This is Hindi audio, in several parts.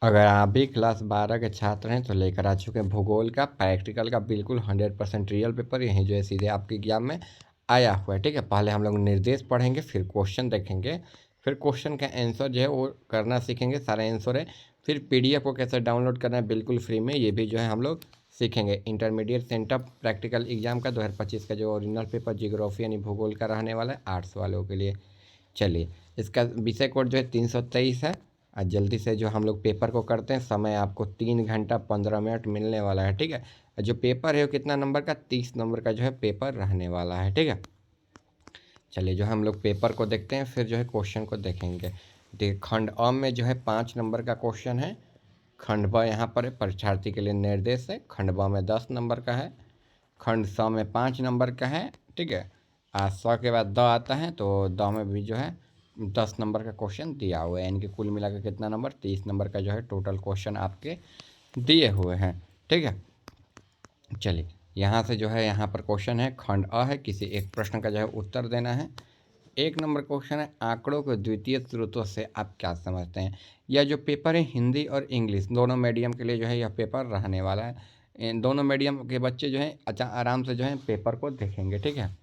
अगर आप भी क्लास 12 के छात्र हैं तो लेकर आ चुके हैं भूगोल का प्रैक्टिकल का बिल्कुल 100% रियल पेपर। यहीं जो है सीधे आपके एग्जाम में आया हुआ है। ठीक है, पहले हम लोग निर्देश पढ़ेंगे, फिर क्वेश्चन देखेंगे, फिर क्वेश्चन का आंसर जो है वो करना सीखेंगे। सारे आंसर है, फिर पीडीएफ को कैसे डाउनलोड करना है बिल्कुल फ्री में, ये भी जो है हम लोग सीखेंगे। इंटरमीडिएट सेंटअप प्रैक्टिकल एग्जाम का 2025 का जो ओरिजिनल पेपर जियोग्राफी यानी भूगोल का रहने वाला है आर्ट्स वालों के लिए। चलिए, इसका विषय कोड जो है 323 है। आज जल्दी से जो हम लोग पेपर को करते हैं, समय आपको 3 घंटा 15 मिनट मिलने वाला है। ठीक है, जो पेपर है वो कितना नंबर का, 30 नंबर का जो है पेपर रहने वाला है। ठीक है, चलिए जो हम लोग पेपर को देखते हैं, फिर जो है क्वेश्चन को देखेंगे। देखिए, खंड अ में जो है 5 नंबर का क्वेश्चन है। खंड ब यहाँ पर है, परीक्षार्थी के लिए निर्देश है। खंड ब में 10 नंबर का है। खंड स में 5 नंबर का है। ठीक है, स के बाद द आता है, तो द में भी जो है 10 नंबर का क्वेश्चन दिया हुआ है। यानी कि कुल मिलाकर कितना नंबर, 30 नंबर का जो है टोटल क्वेश्चन आपके दिए हुए हैं। ठीक है, चलिए यहाँ से जो है यहाँ पर क्वेश्चन है, खंड अ है, किसी एक प्रश्न का जो है उत्तर देना है। 1 नंबर क्वेश्चन है, आंकड़ों के द्वितीय स्रोतों से आप क्या समझते हैं। यह जो पेपर है हिंदी और इंग्लिश दोनों मीडियम के लिए जो है यह पेपर रहने वाला है। इन दोनों मीडियम के बच्चे जो है अच्छा आराम से जो है पेपर को देखेंगे। ठीक है,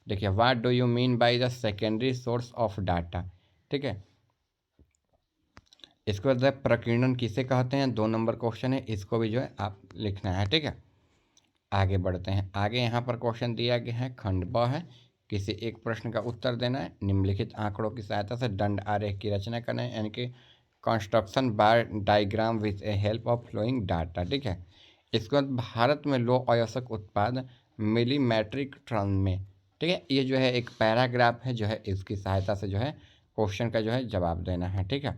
देखिए, what do you mean by the secondary source of data. ठीक है, इसके बाद प्रकीर्णन किसे कहते हैं, 2 नंबर क्वेश्चन है, इसको भी जो है आप लिखना है। ठीक है, आगे बढ़ते हैं। आगे यहाँ पर क्वेश्चन दिया गया है, खंड ब है, किसी एक प्रश्न का उत्तर देना है। निम्नलिखित आंकड़ों की सहायता से दंड आरेख की रचना करना है, यानी कि construction bar diagram with a help of flowing data. ठीक है, इसके बाद भारत में लौह अयस्क उत्पाद मिलीमेट्रिक टन में। ठीक है, ये जो है एक पैराग्राफ है, जो है इसकी सहायता से जो है क्वेश्चन का जो है जवाब देना है। ठीक है,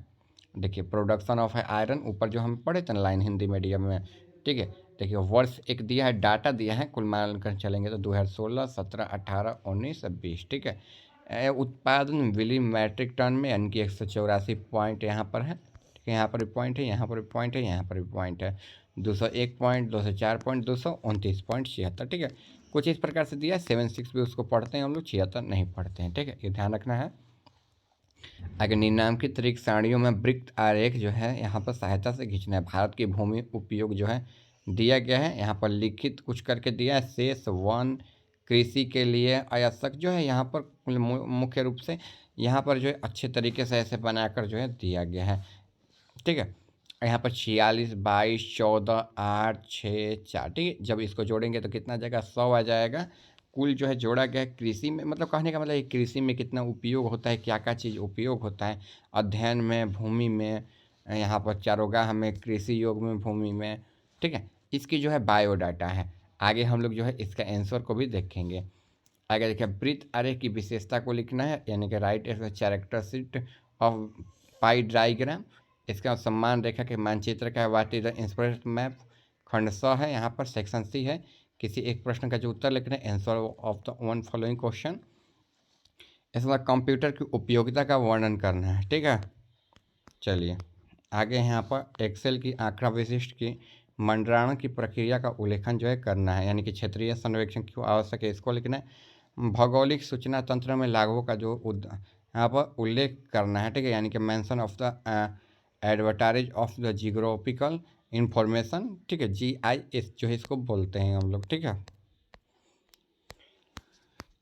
देखिए, प्रोडक्शन ऑफ आयरन ऊपर जो हम पढ़े थे ना लाइन हिंदी मीडियम में। ठीक है, देखिए वर्ष एक दिया है, डाटा दिया है, कुल मिलाकर चलेंगे तो 2016, 17, 18, 19, 20। ठीक है, उत्पादन मिली मैट्रिक टन में, यानी कि 184 पॉइंट यहाँ पर है। ठीक है, यहाँ पर भी पॉइंट है, यहाँ पर भी पॉइंट है, यहाँ पर भी पॉइंट है। 201 पॉइंट, 204 पॉइंट, 229.76। ठीक है, कुछ इस प्रकार से दिया है। 76 भी उसको पढ़ते हैं हम लोग, 76 नहीं पढ़ते हैं। ठीक है, ये ध्यान रखना है। आगे निम्नलिखित रिक्त सारणियों में वृत्त आरेख जो है यहाँ पर सहायता से खींचना है। भारत की भूमि उपयोग जो है दिया गया है, यहाँ पर लिखित कुछ करके दिया है। शेष वन कृषि के लिए आवश्यक जो है यहाँ पर मुख्य रूप से यहाँ पर जो है अच्छे तरीके से ऐसे बनाकर जो है दिया गया है। ठीक है, यहाँ पर 46, 22, 14, 8, 6, 4। ठीक है, जब इसको जोड़ेंगे तो कितना जगह 100 आ जाएगा। कुल जो है जोड़ा गया है कृषि में, मतलब कहने का मतलब है कृषि में कितना उपयोग होता है, क्या क्या चीज़ उपयोग होता है अध्ययन में, भूमि में, यहाँ पर चारोगाह में, कृषि योग में, भूमि में। ठीक है, इसकी जो है बायोडाटा है। आगे हम लोग जो है इसका आंसर को भी देखेंगे। आगे देखिए, वृत्त आरेख की विशेषता को लिखना है, यानी कि write as characteristic of pie diagram. इसका सम्मान रेखा के मानचित्र का है, what is the inspiration map. खंड स है, यहाँ पर सेक्शन सी है, किसी एक प्रश्न का जो उत्तर लिखना है, answer of the one following question. इसके बाद कंप्यूटर की उपयोगिता का वर्णन करना है। ठीक है, चलिए आगे यहाँ पर एक्सेल की आंकड़ा विशिष्ट की मंडराण की प्रक्रिया का उल्लेखन जो है करना है, यानी कि क्षेत्रीय सर्वेक्षण क्यों आवश्यक है, इसको लिखना है। भौगोलिक सूचना तंत्र में लागुओं का जो यहाँ पर उल्लेख करना है। ठीक है, यानी कि mention of the advertise of the geographical information. ठीक है, GIS जो है इसको बोलते हैं हम लोग। ठीक है,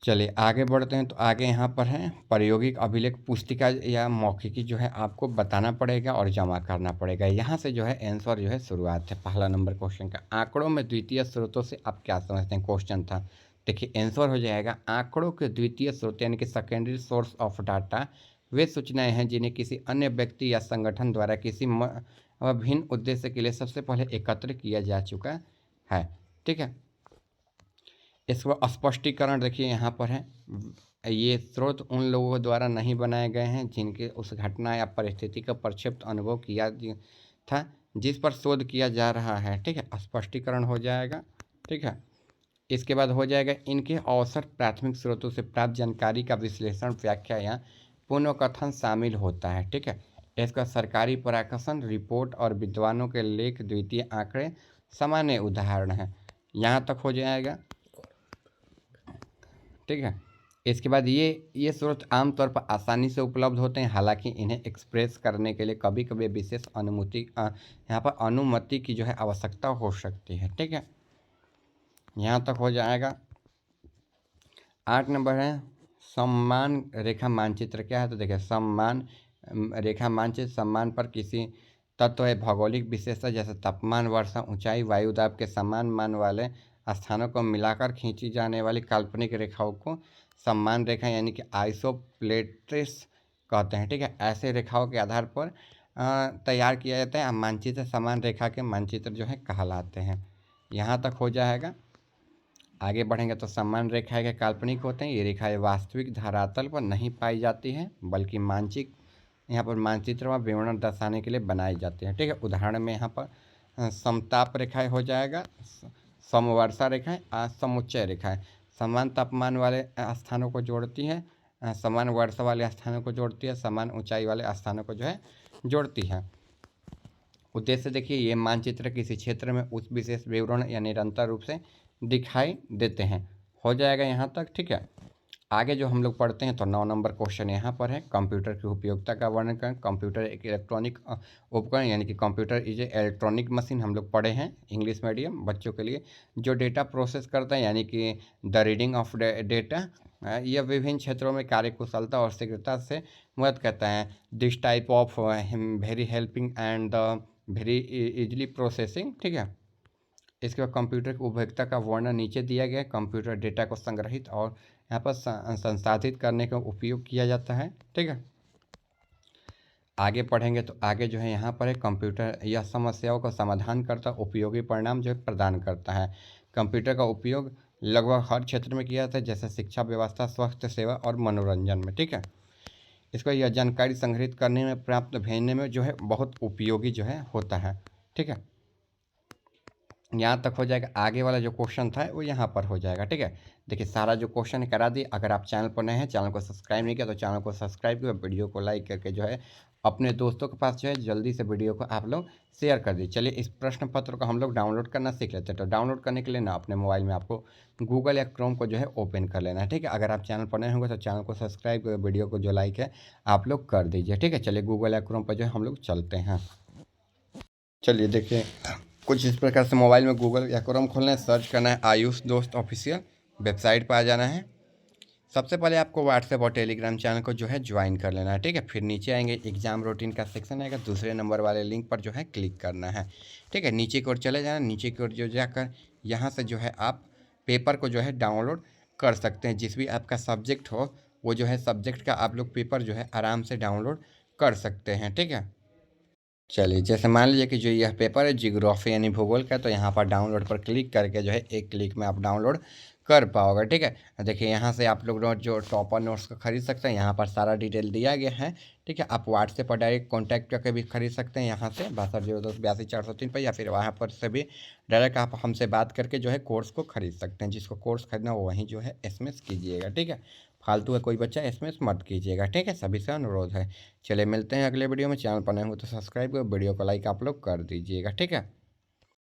चलिए आगे बढ़ते हैं। तो आगे यहाँ पर है, प्रायोगिक अभिलेख पुस्तिका या मौखिकी जो है आपको बताना पड़ेगा और जमा करना पड़ेगा। यहाँ से जो है आंसर जो है शुरुआत है पहला नंबर क्वेश्चन का। आंकड़ों में द्वितीय स्रोतों से आप क्या समझते हैं, क्वेश्चन था। देखिए आंसर हो जाएगा, आंकड़ों के द्वितीय स्रोत यानी कि सेकेंडरी सोर्स ऑफ डाटा वे सूचनाएं हैं जिन्हें किसी अन्य व्यक्ति या संगठन द्वारा किसी भिन्न उद्देश्य के लिए सबसे पहले एकत्र किया जा चुका है। ठीक है, इसको स्पष्टीकरण देखिए यहाँ पर है, ये स्रोत उन लोगों द्वारा नहीं बनाए गए हैं जिनके उस घटना या परिस्थिति का प्रक्षिप्त अनुभव किया था जिस पर शोध किया जा रहा है। ठीक है, स्पष्टीकरण हो जाएगा। ठीक है, इसके बाद हो जाएगा, इनके अवसर प्राथमिक स्रोतों से प्राप्त जानकारी का विश्लेषण, व्याख्या या पुनर्कथन शामिल होता है। ठीक है, इसका सरकारी प्रकाशन, रिपोर्ट और विद्वानों के लेख, द्वितीय आंकड़े सामान्य उदाहरण है। यहाँ तक हो जाएगा। ठीक है, इसके बाद ये स्रोत आमतौर पर आसानी से उपलब्ध होते हैं, हालांकि इन्हें एक्सप्रेस करने के लिए कभी कभी विशेष यहाँ पर अनुमति की जो है आवश्यकता हो सकती है। ठीक है, यहाँ तक हो जाएगा। 8 नंबर है सम्मान रेखा मानचित्र। क्या है? तो देखिए, सम्मान रेखा मानचित्र सम्मान पर किसी तत्व है भौगोलिक विशेषता जैसे तापमान, वर्षा, ऊंचाई, वायुदाब के समान मान वाले स्थानों को मिलाकर खींची जाने वाली काल्पनिक रेखाओं को सम्मान रेखा यानी कि आइसोप्लेट्स कहते हैं। ठीक है, ऐसे रेखाओं के आधार पर तैयार किया जाता है मानचित्र समान रेखा के मानचित्र जो है कहलाते हैं। यहाँ तक हो जाएगा। आगे बढ़ेंगे तो समान रेखाएं के काल्पनिक होते हैं। ये रेखाएं वास्तविक धरातल पर नहीं पाई जाती हैं, बल्कि यहाँ पर मानचित्र व विवरण दर्शाने के लिए बनाई जाती है। ठीक है, उदाहरण में यहाँ पर समताप रेखाएं हो जाएगा, समवर्षा रेखाएं, समुच्चय रेखाएं समान तापमान वाले स्थानों को जोड़ती है, समान वर्षा वाले स्थानों को जोड़ती है, समान ऊंचाई वाले स्थानों को जो है जोड़ती है। उद्देश्य देखिए, ये मानचित्र किसी क्षेत्र में उस विशेष विवरण या निरंतर रूप से दिखाई देते हैं। हो जाएगा यहाँ तक। ठीक है, आगे जो हम लोग पढ़ते हैं तो 9 नंबर क्वेश्चन यहाँ पर है, कंप्यूटर की उपयोगिता का वर्णन करें। कंप्यूटर एक इलेक्ट्रॉनिक उपकरण यानी कि computer is a electronic machine, हम लोग पढ़े हैं इंग्लिश मीडियम बच्चों के लिए, जो डेटा प्रोसेस करता है यानी कि द रीडिंग ऑफ डेटा। यह विभिन्न क्षेत्रों में कार्यकुशलता और शीघ्रता से मदद करता है। This type of very helping and the very easily processing. ठीक है, इसके बाद कंप्यूटर की उपयोगिता का वर्णन नीचे दिया गया है। कंप्यूटर डेटा को संग्रहित और यहाँ पर संसाधित करने का उपयोग किया जाता है। ठीक है, आगे पढ़ेंगे तो आगे जो है यहाँ पर है कंप्यूटर यह समस्याओं का समाधान करता उपयोगी परिणाम जो है प्रदान करता है। कंप्यूटर का उपयोग लगभग हर क्षेत्र में किया जाता है, जैसे शिक्षा व्यवस्था, स्वास्थ्य सेवा और मनोरंजन में। ठीक है, इसको यह जानकारी संग्रहित करने में, प्राप्त भेजने में जो है बहुत उपयोगी जो है होता है। ठीक है, यहाँ तक हो जाएगा। आगे वाला जो क्वेश्चन था वो यहाँ पर हो जाएगा। ठीक है, देखिए सारा जो क्वेश्चन करा दी। अगर आप चैनल पर नए हैं, चैनल को सब्सक्राइब नहीं किया तो चैनल को सब्सक्राइब किया, वीडियो को लाइक करके जो है अपने दोस्तों के पास जो है जल्दी से वीडियो को आप लोग शेयर कर दीजिए। चलिए इस प्रश्न पत्र को हम लोग डाउनलोड करना सीख लेते हैं। तो डाउनलोड करने के लिए ना अपने मोबाइल में आपको गूगल या क्रोम को जो है ओपन कर लेना है। ठीक है, अगर आप चैनल पर नए होंगे तो चैनल को सब्सक्राइब कर, वीडियो को जो लाइक है आप लोग कर दीजिए। ठीक है, चलिए गूगल या क्रोम पर जो है हम लोग चलते हैं। चलिए देखिए, कुछ इस प्रकार से मोबाइल में गूगल या क्रोम खोलना है, सर्च करना है आयुष दोस्त ऑफिशियल, वेबसाइट पर आ जाना है। सबसे पहले आपको व्हाट्सएप और टेलीग्राम चैनल को जो है ज्वाइन कर लेना है। ठीक है, फिर नीचे आएंगे एग्जाम रूटीन का सेक्शन आएगा, दूसरे नंबर वाले लिंक पर जो है क्लिक करना है। ठीक है, नीचे की ओर चले जाना, नीचे की ओर जो जाकर यहाँ से जो है आप पेपर को जो है डाउनलोड कर सकते हैं। जिस भी आपका सब्जेक्ट हो वो जो है सब्जेक्ट का आप लोग पेपर जो है आराम से डाउनलोड कर सकते हैं। ठीक है, चलिए जैसे मान लीजिए कि जो यह पेपर है जियोग्राफी यानी भूगोल का, तो यहाँ पर डाउनलोड पर क्लिक करके जो है एक क्लिक में आप डाउनलोड कर पाओगे। ठीक है, देखिए यहाँ से आप लोग जो टॉपर नोट्स को खरीद सकते हैं, यहाँ पर सारा डिटेल दिया गया है। ठीक है, आप व्हाट्सएप पर डायरेक्ट कॉन्टैक्ट करके भी खरीद सकते हैं यहाँ से 620282 पर, या फिर वहाँ पर से भी डायरेक्ट आप हमसे बात करके जो है कोर्स को खरीद सकते हैं। जिसको कोर्स खरीदना हो वहीं जो है SMS कीजिएगा। ठीक है, फालतू का कोई बच्चा SMS मत कीजिएगा। ठीक है, सभी से अनुरोध है। चलिए मिलते हैं अगले वीडियो में। चैनल पर नए हो तो सब्सक्राइब करो, वीडियो को लाइक आप लोग कर दीजिएगा। ठीक है।